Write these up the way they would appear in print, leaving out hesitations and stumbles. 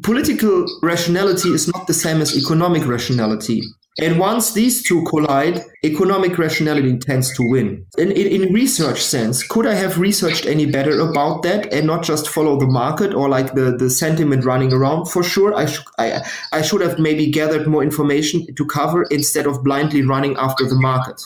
political rationality is not the same as economic rationality. And once these two collide, economic rationality tends to win. In research sense, could I have researched any better about that and not just follow the market or like the sentiment running around? For sure, I should have maybe gathered more information to cover instead of blindly running after the market.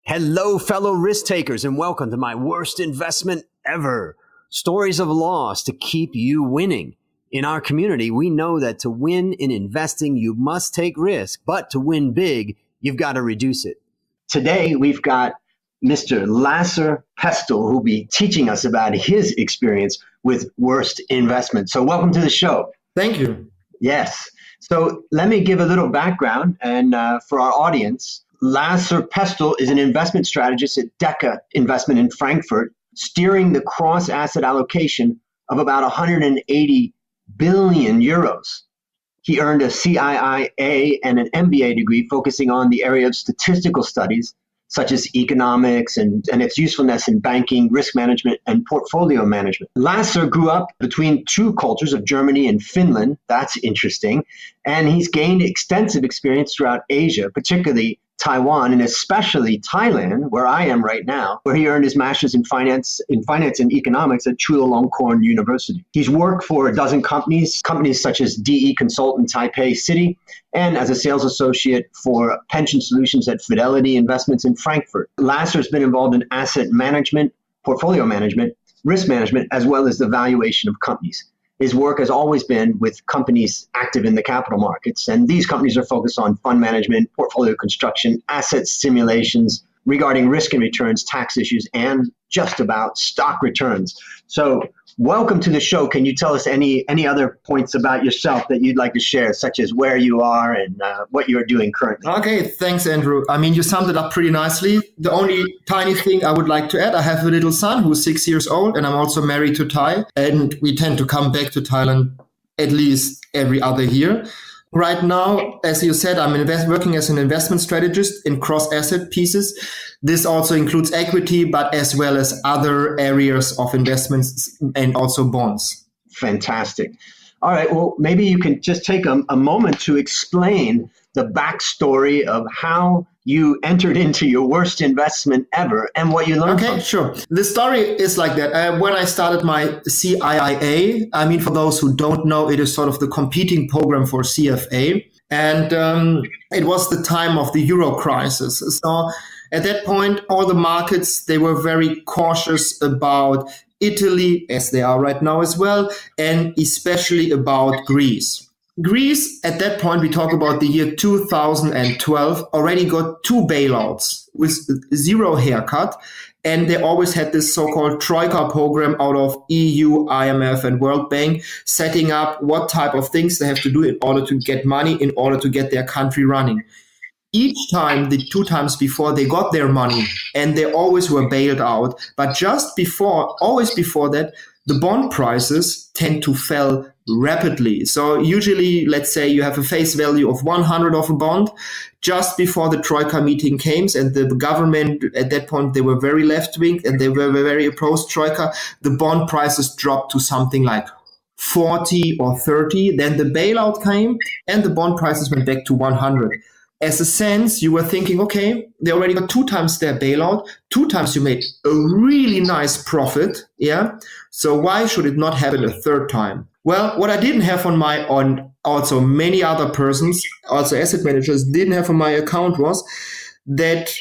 Hello, fellow risk takers, and welcome to my worst investment ever. Stories of loss to keep you winning. In our community, we know that to win in investing, you must take risk, but to win big, you've got to reduce it. Today, we've got Mr. Lasse-Peter Pestel, who'll be teaching us about his experience with worst investment. So welcome to the show. Thank you. Yes. So let me give a little background and for our audience. Lasse-Peter Pestel is an investment strategist at Deka Investment in Frankfurt, steering the cross-asset allocation of about 180 billion euros. He earned a CIIA and an MBA degree focusing on the area of statistical studies, such as economics and its usefulness in banking, risk management, and portfolio management. Lasse grew up between two cultures of Germany and Finland. That's interesting. And he's gained extensive experience throughout Asia, particularly Taiwan, and especially Thailand, where I am right now, where he earned his master's in finance and economics at Chulalongkorn University. He's worked for a dozen companies such as DE Consultant Taipei City, and as a sales associate for pension solutions at Fidelity Investments in Frankfurt. Lasse has been involved in asset management, portfolio management, risk management, as well as the valuation of companies. His work has always been with companies active in the capital markets, and these companies are focused on fund management, portfolio construction, asset simulations regarding risk and returns, tax issues, and just about stock returns. So welcome to the show. Can you tell us any other points about yourself that you'd like to share, such as where you are and what you're doing currently? Okay, thanks, Andrew. I mean, you summed it up pretty nicely. The only tiny thing I would like to add, I have a little son who's 6 years old, and I'm also married to Thai, and we tend to come back to Thailand at least every other year. Right now, as you said, I'm working as an investment strategist in cross-asset pieces. This also includes equity, but as well as other areas of investments and also bonds. Fantastic. All right. Well, maybe you can just take a moment to explain the backstory of how you entered into your worst investment ever and what you learned from it. Okay, sure. The story is like that. When I started my CIIA, I mean, for those who don't know, it is sort of the competing program for CFA. And it was the time of the Euro crisis. So at that point, all the markets, they were very cautious about Italy, as they are right now as well, and especially about Greece. Greece, at that point, we talk about the year 2012, already got two bailouts with zero haircut. And they always had this so-called Troika program out of EU, IMF, and World Bank, setting up what type of things they have to do in order to get money, in order to get their country running. Each time, the two times before, they got their money and they always were bailed out. But always before that, the bond prices tend to fall rapidly. So usually, let's say you have a face value of 100 of a bond. Just before the Troika meeting came, and the government at that point, they were very left-wing and they were very opposed Troika, the bond prices dropped to something like 40 or 30. Then the bailout came and the bond prices went back to 100. As a sense, you were thinking, okay, they already got two times their bailout, two times you made a really nice profit, yeah? So why should it not happen a third time? Well, what I didn't have on also many other persons, also asset managers didn't have on my account was that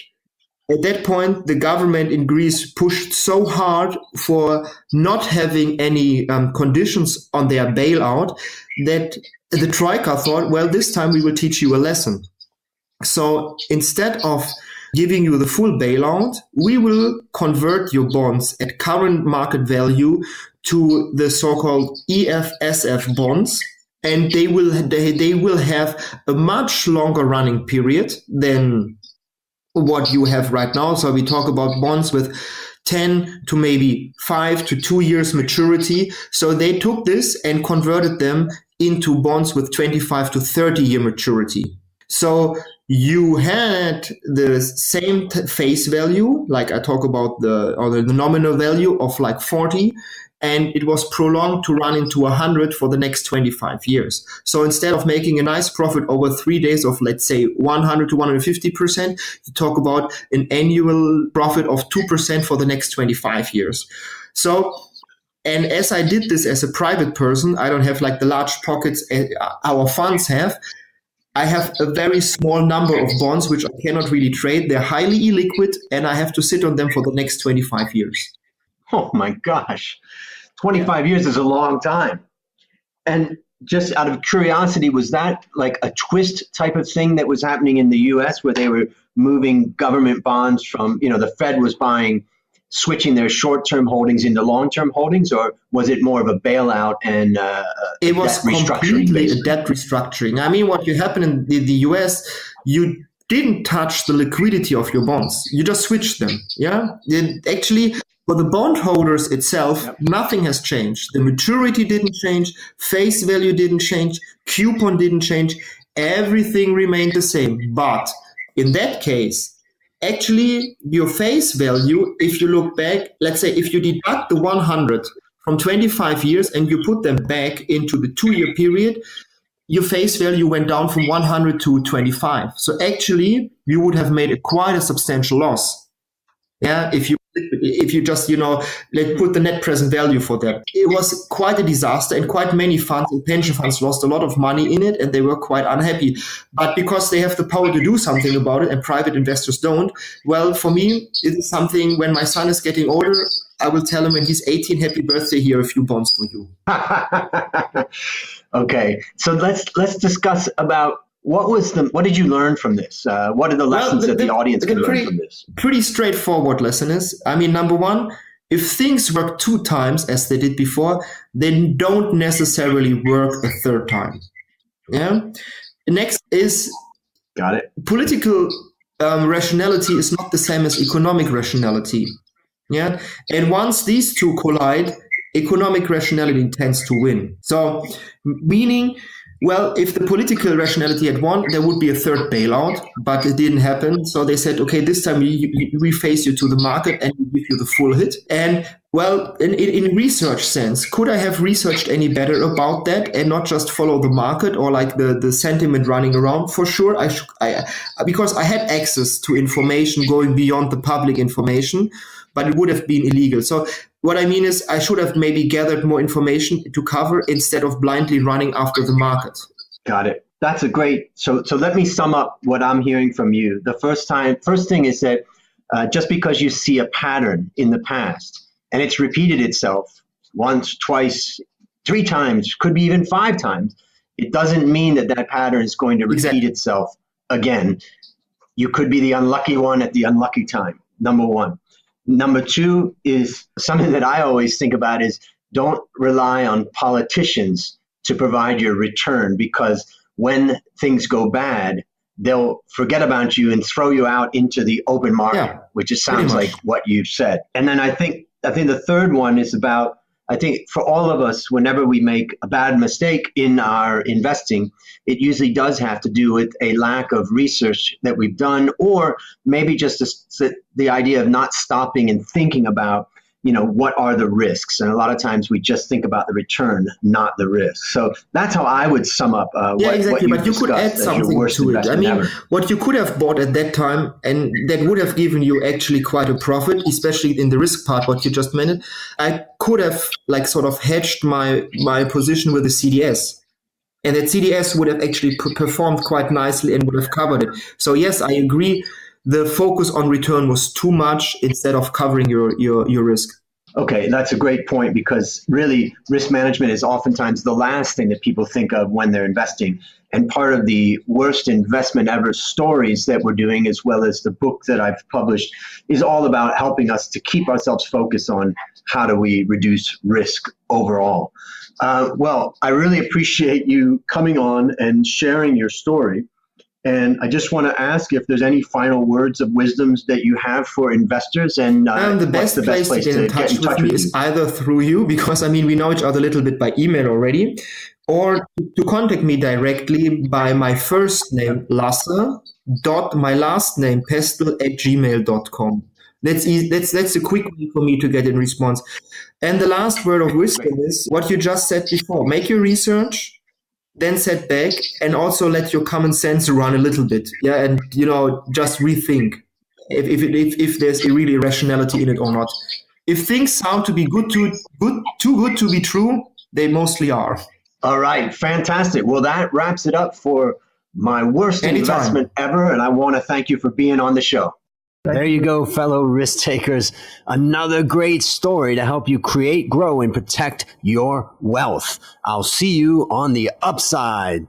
at that point, the government in Greece pushed so hard for not having any conditions on their bailout that the Troika thought, well, this time we will teach you a lesson. So instead of giving you the full bailout, we will convert your bonds at current market value to the so-called EFSF bonds, and they will have a much longer running period than what you have right now. So we talk about bonds with 10 to maybe 5 to 2 years maturity. So they took this and converted them into bonds with 25 to 30 year maturity. So you had the same face value, like I talk about the nominal value of like 40, and it was prolonged to run into 100 for the next 25 years. So instead of making a nice profit over 3 days of, let's say, 100 to 150%, you talk about an annual profit of 2% for the next 25 years. So, and as I did this as a private person, I don't have like the large pockets our funds have. I have a very small number of bonds which I cannot really trade. They're highly illiquid, and I have to sit on them for the next 25 years. Oh my gosh, 25 years is a long time. And just out of curiosity, was that like a twist type of thing that was happening in the US where they were moving government bonds from, the Fed was switching their short-term holdings into long-term holdings, or was it more of a bailout and it was completely a debt restructuring? I mean, what happened in the US, you didn't touch the liquidity of your bonds. You just switched them. Yeah. Actually, for the bondholders itself, nothing has changed. The maturity didn't change. Face value didn't change. Coupon didn't change. Everything remained the same. But in that case, actually, your face value, if you look back, let's say if you deduct the 100 from 25 years and you put them back into the 2-year period, your face value went down from 100 to 25. So actually, you would have made quite a substantial loss. Yeah, if you just, put the net present value for that. It was quite a disaster, and quite many funds and pension funds lost a lot of money in it, and they were quite unhappy. But because they have the power to do something about it and private investors don't, well, for me, it is something when my son is getting older, I will tell him when he's 18, happy birthday, here are a few bonds for you. Okay, so let's discuss about what did you learn from this? What are the lessons that the audience can learn from this? Pretty straightforward lesson is, I mean, number one, if things work 2 times as they did before, they don't necessarily work a 3rd time. Yeah. Next is, got it. Political rationality is not the same as economic rationality. Yeah. And once these two collide, economic rationality tends to win. So, meaning, well, if the political rationality had won, there would be a 3rd bailout, but it didn't happen. So they said, okay, this time we face you to the market and we give you the full hit. And well, in research sense, could I have researched any better about that and not just follow the market or like the sentiment running around? For sure, because I had access to information going beyond the public information, but it would have been illegal. So what I mean is I should have maybe gathered more information to cover instead of blindly running after the market. Got it. That's a great. So let me sum up what I'm hearing from you. The first thing is that just because you see a pattern in the past and it's repeated itself once, twice, 3 times, could be even 5 times, it doesn't mean that pattern is going to repeat itself again. You could be the unlucky one at the unlucky time, number one. Number 2 is something that I always think about is don't rely on politicians to provide your return, because when things go bad, they'll forget about you and throw you out into the open market, which sounds like what you've said. And then I think the third one is about, I think for all of us, whenever we make a bad mistake in our investing, it usually does have to do with a lack of research that we've done, or maybe just the idea of not stopping and thinking about, what are the risks? And a lot of times we just think about the return, not the risk. So that's how I would sum up what but you could add something to it. I mean, what you could have bought at that time, and that would have given you actually quite a profit, especially in the risk part, what you just mentioned. I could have sort of hedged my position with a CDS. And that CDS would have actually performed quite nicely and would have covered it. So yes, I agree. The focus on return was too much instead of covering your risk. Okay, that's a great point, because really risk management is oftentimes the last thing that people think of when they're investing. And part of the worst investment ever stories that we're doing, as well as the book that I've published, is all about helping us to keep ourselves focused on how do we reduce risk overall. Well, I really appreciate you coming on and sharing your story. And I just want to ask if there's any final words of wisdoms that you have for investors, and the best place to get in touch with me is either through you, because we know each other a little bit by email already, or to contact me directly by my first name, Lasse, my last name, Pestel @gmail.com. That's easy. That's a quick way for me to get in response. And the last word of wisdom is what you just said before. Make your research, then set back, and also let your common sense run a little bit. Yeah, and just rethink if there's really irrationality in it or not. If things sound to be too good to be true, they mostly are. All right, fantastic. Well, that wraps it up for my worst investment ever, and I want to thank you for being on the show. There you go, fellow risk takers. Another great story to help you create, grow, and protect your wealth. I'll see you on the upside.